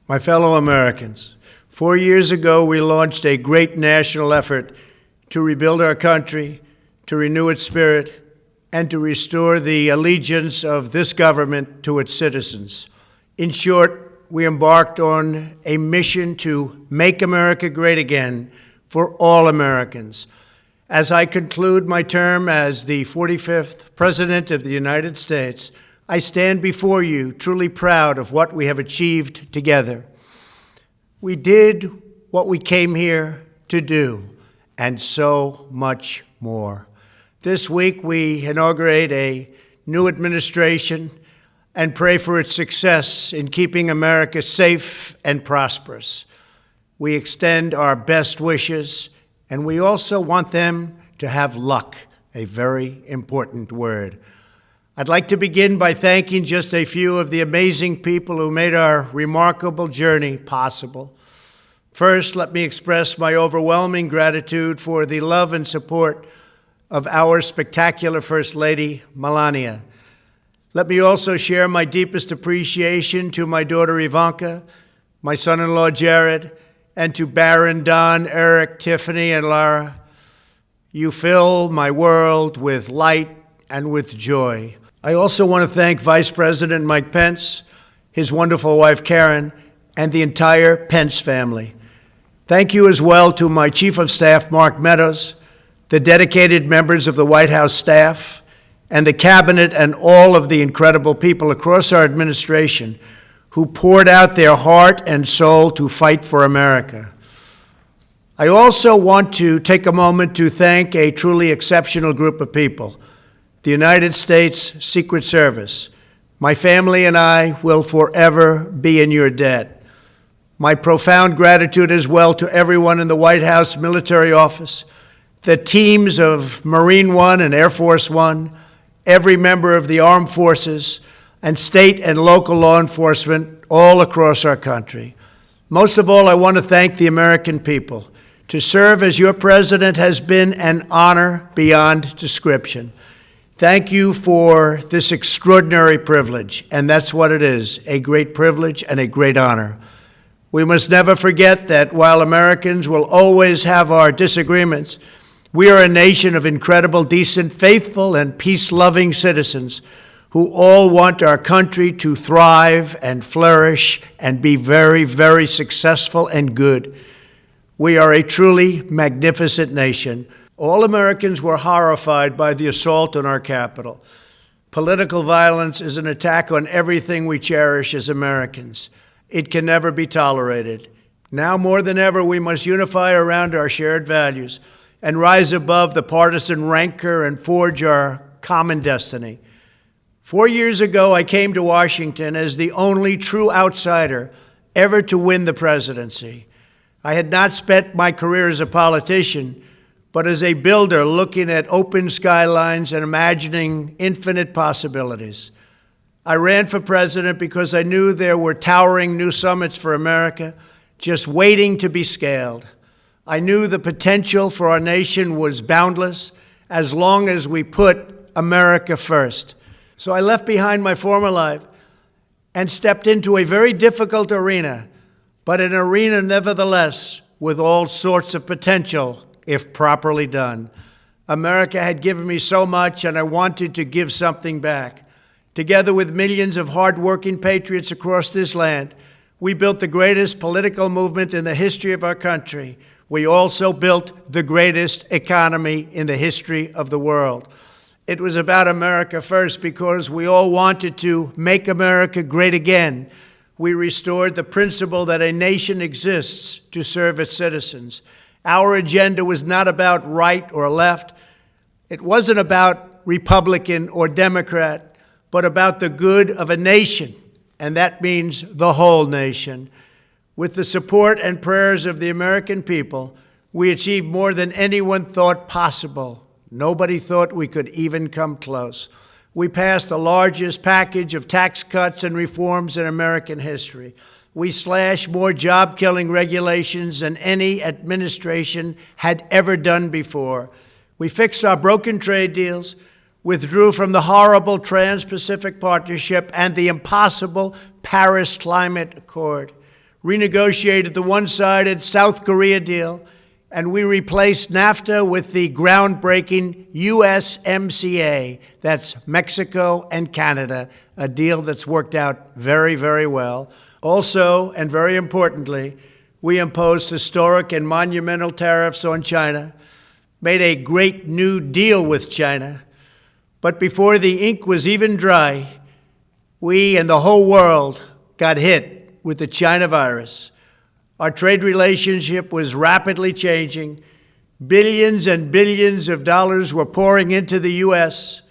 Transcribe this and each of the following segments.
My fellow Americans, 4 years ago, we launched a great national effort to rebuild our country, to renew its spirit, and to restore the allegiance of this government to its citizens. In short, we embarked on a mission to make America great again for all Americans. As I conclude my term as the 45th President of the United States, I stand before you truly proud of what we have achieved together. We did what we came here to do, and so much more. This week, we inaugurate a new administration and pray for its success in keeping America safe and prosperous. We extend our best wishes, and we also want them to have luck, a very important word. I'd like to begin by thanking just a few of the amazing people who made our remarkable journey possible. First, let me express my overwhelming gratitude for the love and support of our spectacular First Lady, Melania. Let me also share my deepest appreciation to my daughter Ivanka, my son-in-law Jared, and to Barron, Don, Eric, Tiffany, and Lara. You fill my world with light and with joy. I also want to thank Vice President Mike Pence, his wonderful wife Karen, and the entire Pence family. Thank you as well to my Chief of Staff, Mark Meadows, the dedicated members of the White House staff, and the Cabinet, and all of the incredible people across our administration who poured out their heart and soul to fight for America. I also want to take a moment to thank a truly exceptional group of people, the United States Secret Service. My family and I will forever be in your debt. My profound gratitude as well to everyone in the White House Military Office, the teams of Marine One and Air Force One, every member of the armed forces, and state and local law enforcement all across our country. Most of all, I want to thank the American people. To serve as your president has been an honor beyond description. Thank you for this extraordinary privilege, and that's what it is, a great privilege and a great honor. We must never forget that while Americans will always have our disagreements, we are a nation of incredible, decent, faithful, and peace-loving citizens who all want our country to thrive and flourish and be very, very successful and good. We are a truly magnificent nation. All Americans were horrified by the assault on our Capitol. Political violence is an attack on everything we cherish as Americans. It can never be tolerated. Now more than ever, we must unify around our shared values and rise above the partisan rancor and forge our common destiny. 4 years ago, I came to Washington as the only true outsider ever to win the presidency. I had not spent my career as a politician, but as a builder looking at open skylines and imagining infinite possibilities. I ran for president because I knew there were towering new summits for America just waiting to be scaled. I knew the potential for our nation was boundless as long as we put America first. So I left behind my former life and stepped into a very difficult arena, but an arena nevertheless with all sorts of potential if properly done. America had given me so much, and I wanted to give something back. Together with millions of hardworking patriots across this land, we built the greatest political movement in the history of our country. We also built the greatest economy in the history of the world. It was about America first because we all wanted to make America great again. We restored the principle that a nation exists to serve its citizens. Our agenda was not about right or left. It wasn't about Republican or Democrat, but about the good of a nation, and that means the whole nation. With the support and prayers of the American people, we achieved more than anyone thought possible. Nobody thought we could even come close. We passed the largest package of tax cuts and reforms in American history. We slashed more job-killing regulations than any administration had ever done before. We fixed our broken trade deals, withdrew from the horrible Trans-Pacific Partnership and the impossible Paris Climate Accord, renegotiated the one-sided South Korea deal, and we replaced NAFTA with the groundbreaking USMCA. That's Mexico and Canada, a deal that's worked out very, very well. Also, and very importantly, we imposed historic and monumental tariffs on China, made a great new deal with China. But before the ink was even dry, we and the whole world got hit with the China virus. Our trade relationship was rapidly changing. Billions and billions of dollars were pouring into the U.S.,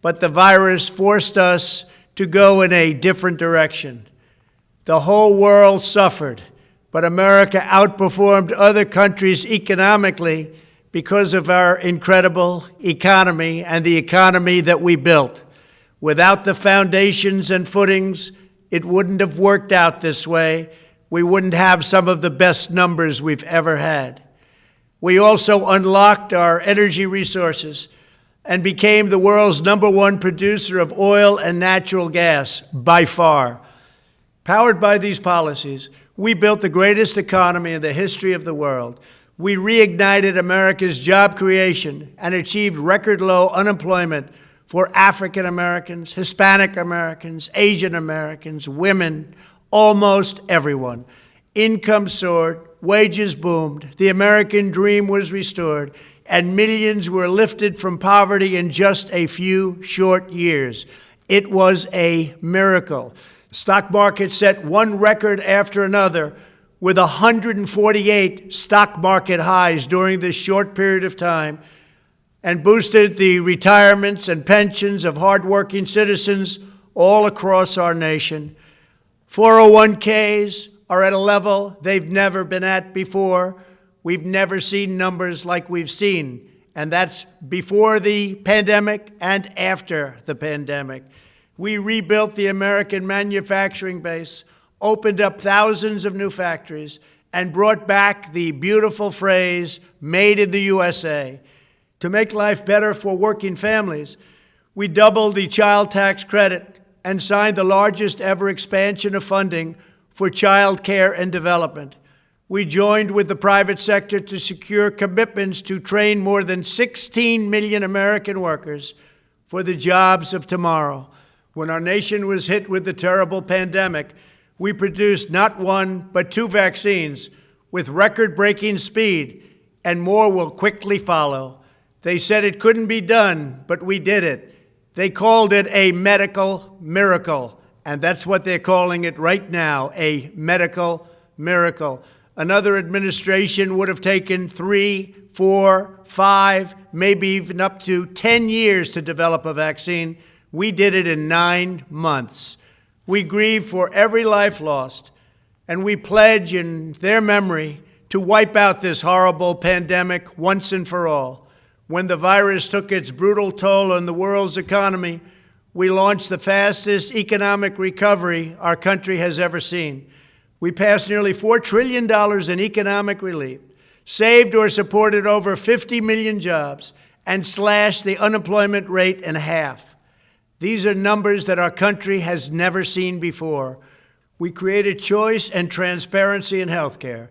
but the virus forced us to go in a different direction. The whole world suffered, but America outperformed other countries economically because of our incredible economy and the economy that we built. Without the foundations and footings, it wouldn't have worked out this way. We wouldn't have some of the best numbers we've ever had. We also unlocked our energy resources and became the world's #1 producer of oil and natural gas, by far. Powered by these policies, we built the greatest economy in the history of the world. We reignited America's job creation and achieved record low unemployment for African Americans, Hispanic Americans, Asian Americans, women, almost everyone. Income soared, wages boomed, the American dream was restored, and millions were lifted from poverty in just a few short years. It was a miracle. The stock market set one record after another, with 148 stock market highs during this short period of time, and boosted the retirements and pensions of hardworking citizens all across our nation. 401ks are at a level they've never been at before. We've never seen numbers like we've seen, and that's before the pandemic and after the pandemic. We rebuilt the American manufacturing base, opened up thousands of new factories, and brought back the beautiful phrase, "Made in the USA." To make life better for working families, we doubled the child tax credit and signed the largest ever expansion of funding for child care and development. We joined with the private sector to secure commitments to train more than 16 million American workers for the jobs of tomorrow. When our nation was hit with the terrible pandemic, we produced not one, but 2 vaccines with record-breaking speed, and more will quickly follow. They said it couldn't be done, but we did it. They called it a medical miracle, and that's what they're calling it right now, a medical miracle. Another administration would have taken 3, 4, 5, maybe even up to 10 years to develop a vaccine. We did it in 9 months. We grieve for every life lost, and we pledge in their memory to wipe out this horrible pandemic once and for all. When the virus took its brutal toll on the world's economy, we launched the fastest economic recovery our country has ever seen. We passed nearly $4 trillion in economic relief, saved or supported over 50 million jobs, and slashed the unemployment rate in half. These are numbers that our country has never seen before. We created choice and transparency in healthcare,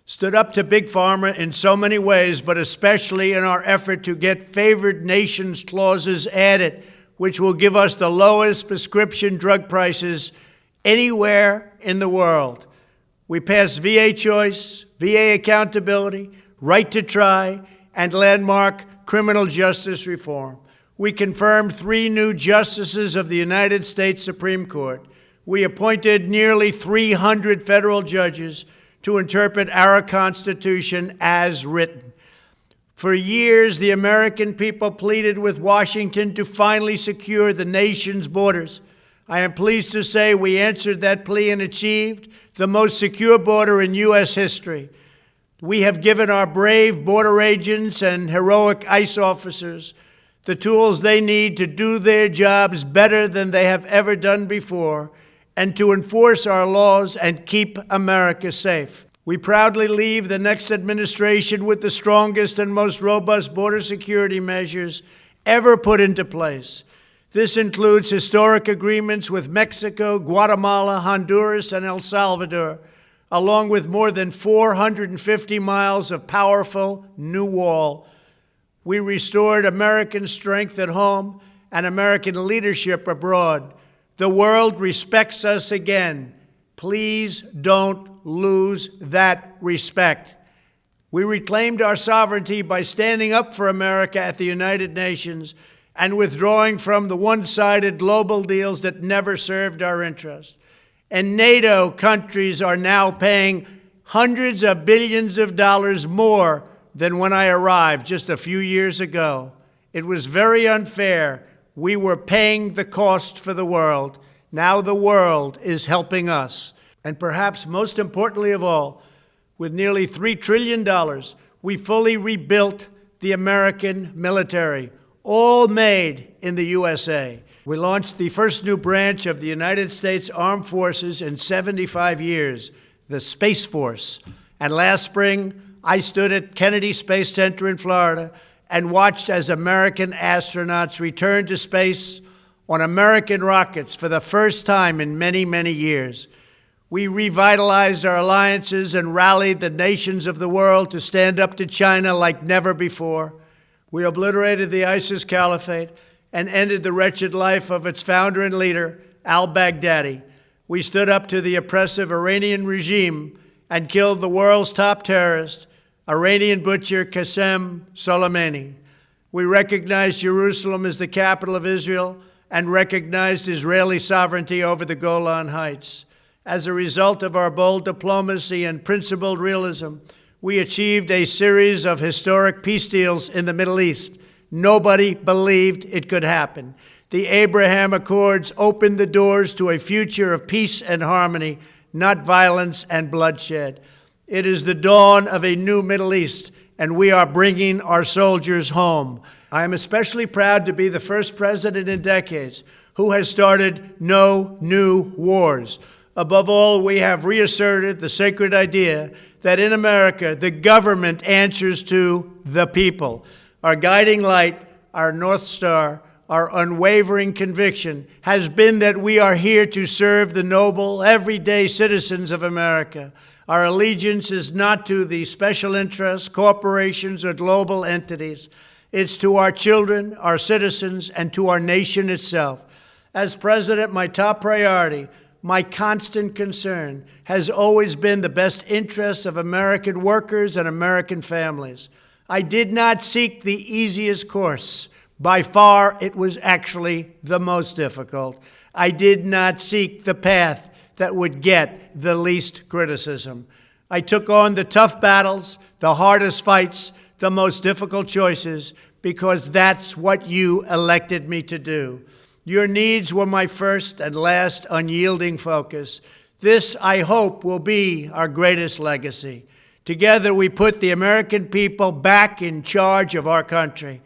stood up to Big Pharma in so many ways, but especially in our effort to get favored nations clauses added, which will give us the lowest prescription drug prices anywhere in the world. We passed VA choice, VA accountability, right to try, and landmark criminal justice reform. We confirmed 3 new justices of the United States Supreme Court. We appointed nearly 300 federal judges to interpret our Constitution as written. For years, the American people pleaded with Washington to finally secure the nation's borders. I am pleased to say we answered that plea and achieved the most secure border in U.S. history. We have given our brave border agents and heroic ICE officers the tools they need to do their jobs better than they have ever done before, and to enforce our laws and keep America safe. We proudly leave the next administration with the strongest and most robust border security measures ever put into place. This includes historic agreements with Mexico, Guatemala, Honduras, and El Salvador, along with more than 450 miles of powerful new wall. We restored American strength at home and American leadership abroad. The world respects us again. Please don't lose that respect. We reclaimed our sovereignty by standing up for America at the United Nations and withdrawing from the one-sided global deals that never served our interest. And NATO countries are now paying hundreds of billions of dollars more than when I arrived just a few years ago. It was very unfair. We were paying the cost for the world. Now the world is helping us. And perhaps most importantly of all, with nearly $3 trillion, we fully rebuilt the American military, all made in the USA. We launched the first new branch of the United States Armed Forces in 75 years, the Space Force. And last spring, I stood at Kennedy Space Center in Florida and watched as American astronauts returned to space on American rockets for the first time in many, many years. We revitalized our alliances and rallied the nations of the world to stand up to China like never before. We obliterated the ISIS caliphate and ended the wretched life of its founder and leader, al-Baghdadi. We stood up to the oppressive Iranian regime and killed the world's top terrorist, Iranian butcher Qasem Soleimani. We recognized Jerusalem as the capital of Israel and recognized Israeli sovereignty over the Golan Heights. As a result of our bold diplomacy and principled realism, we achieved a series of historic peace deals in the Middle East. Nobody believed it could happen. The Abraham Accords opened the doors to a future of peace and harmony, not violence and bloodshed. It is the dawn of a new Middle East, and we are bringing our soldiers home. I am especially proud to be the first president in decades who has started no new wars. Above all, we have reasserted the sacred idea that in America, the government answers to the people. Our guiding light, our North Star, our unwavering conviction has been that we are here to serve the noble, everyday citizens of America. Our allegiance is not to the special interests, corporations, or global entities. It's to our children, our citizens, and to our nation itself. As president, my top priority, my constant concern, has always been the best interests of American workers and American families. I did not seek the easiest course. By far, it was actually the most difficult. I did not seek the path that would get the least criticism. I took on the tough battles, the hardest fights, the most difficult choices, because that's what you elected me to do. Your needs were my first and last unyielding focus. This, I hope, will be our greatest legacy. Together, we put the American people back in charge of our country.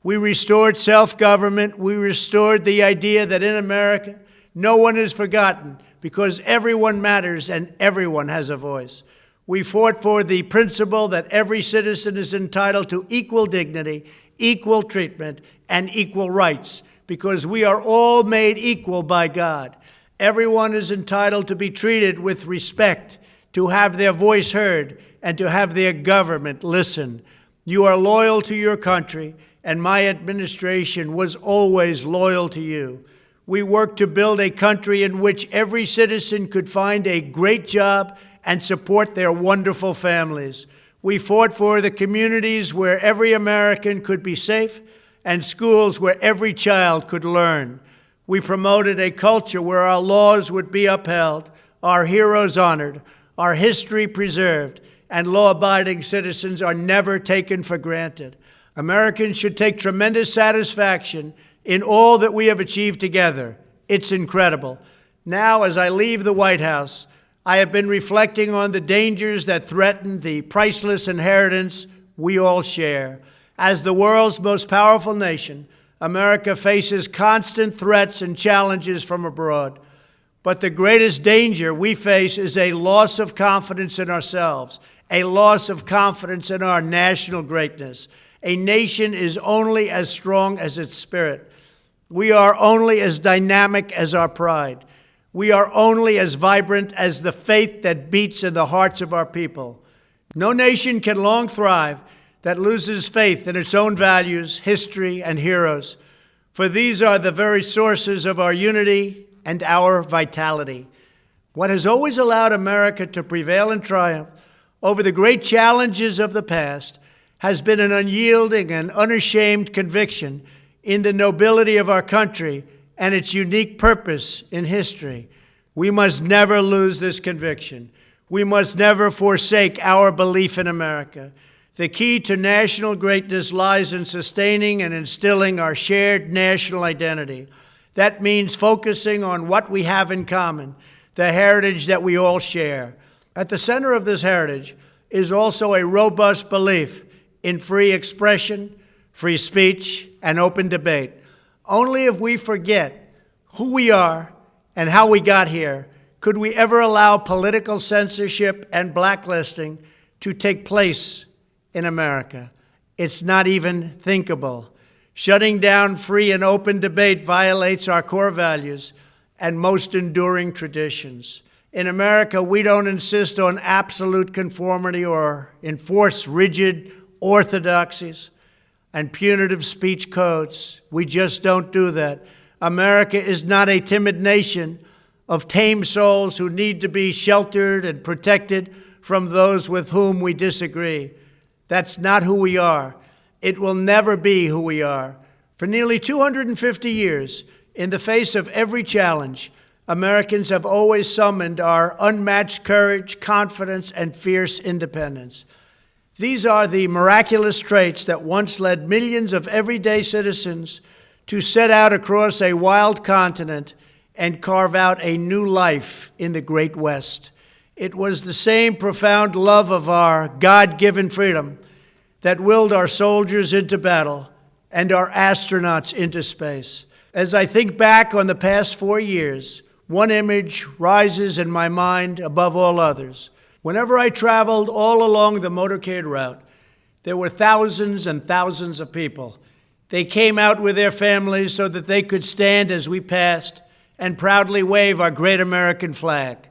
We restored self-government. We restored the idea that in America, no one is forgotten because everyone matters and everyone has a voice. We fought for the principle that every citizen is entitled to equal dignity, equal treatment, and equal rights, because we are all made equal by God. Everyone is entitled to be treated with respect, to have their voice heard, and to have their government listen. You are loyal to your country, and my administration was always loyal to you. We worked to build a country in which every citizen could find a great job and support their wonderful families. We fought for the communities where every American could be safe and schools where every child could learn. We promoted a culture where our laws would be upheld, our heroes honored, our history preserved, and law-abiding citizens are never taken for granted. Americans should take tremendous satisfaction in all that we have achieved together. It's incredible. Now, as I leave the White House, I have been reflecting on the dangers that threaten the priceless inheritance we all share. As the world's most powerful nation, America faces constant threats and challenges from abroad. But the greatest danger we face is a loss of confidence in ourselves, a loss of confidence in our national greatness. A nation is only as strong as its spirit. We are only as dynamic as our pride. We are only as vibrant as the faith that beats in the hearts of our people. No nation can long thrive that loses faith in its own values, history, and heroes, for these are the very sources of our unity and our vitality. What has always allowed America to prevail and triumph over the great challenges of the past has been an unyielding and unashamed conviction in the nobility of our country and its unique purpose in history. We must never lose this conviction. We must never forsake our belief in America. The key to national greatness lies in sustaining and instilling our shared national identity. That means focusing on what we have in common, the heritage that we all share. At the center of this heritage is also a robust belief in free expression, free speech, and open debate. Only if we forget who we are and how we got here could we ever allow political censorship and blacklisting to take place in America. It's not even thinkable. Shutting down free and open debate violates our core values and most enduring traditions. In America, we don't insist on absolute conformity or enforce rigid orthodoxies and punitive speech codes. We just don't do that. America is not a timid nation of tame souls who need to be sheltered and protected from those with whom we disagree. That's not who we are. It will never be who we are. For nearly 250 years, in the face of every challenge, Americans have always summoned our unmatched courage, confidence, and fierce independence. These are the miraculous traits that once led millions of everyday citizens to set out across a wild continent and carve out a new life in the Great West. It was the same profound love of our God-given freedom that willed our soldiers into battle and our astronauts into space. As I think back on the past 4 years, one image rises in my mind above all others. Whenever I traveled all along the motorcade route, there were thousands and thousands of people. They came out with their families so that they could stand as we passed and proudly wave our great American flag.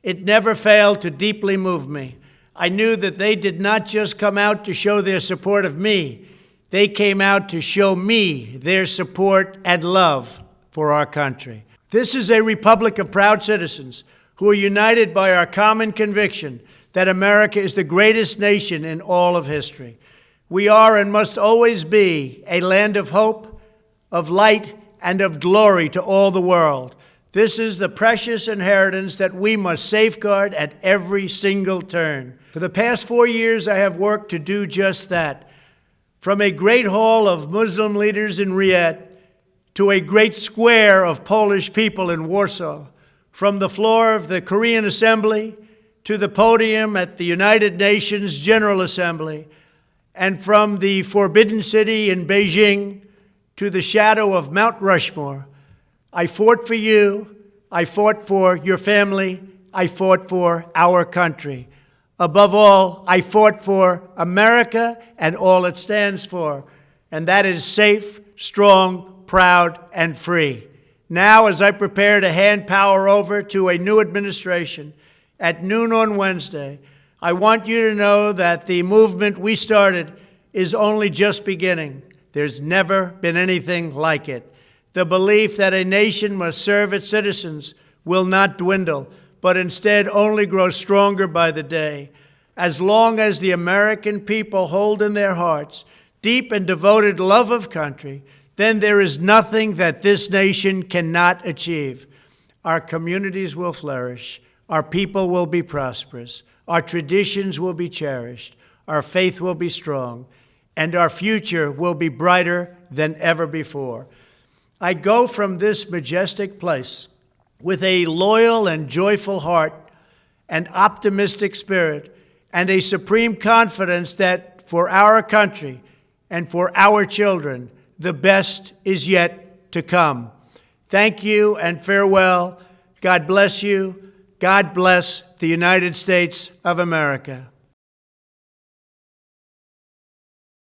It never failed to deeply move me. I knew that they did not just come out to show their support of me. They came out to show me their support and love for our country. This is a republic of proud citizens who are united by our common conviction that America is the greatest nation in all of history. We are and must always be a land of hope, of light, and of glory to all the world. This is the precious inheritance that we must safeguard at every single turn. For the past 4 years, I have worked to do just that. From a great hall of Muslim leaders in Riyadh to a great square of Polish people in Warsaw, from the floor of the Korean Assembly to the podium at the United Nations General Assembly, and from the Forbidden City in Beijing to the shadow of Mount Rushmore, I fought for you, I fought for your family, I fought for our country. Above all, I fought for America and all it stands for, and that is safe, strong, proud, and free. Now, as I prepare to hand power over to a new administration at noon on Wednesday, I want you to know that the movement we started is only just beginning. There's never been anything like it. The belief that a nation must serve its citizens will not dwindle, but instead only grow stronger by the day. As long as the American people hold in their hearts deep and devoted love of country, then there is nothing that this nation cannot achieve. Our communities will flourish, our people will be prosperous, our traditions will be cherished, our faith will be strong, and our future will be brighter than ever before. I go from this majestic place with a loyal and joyful heart, an optimistic spirit, and a supreme confidence that for our country and for our children, the best is yet to come. Thank you and farewell. God bless you. God bless the United States of America.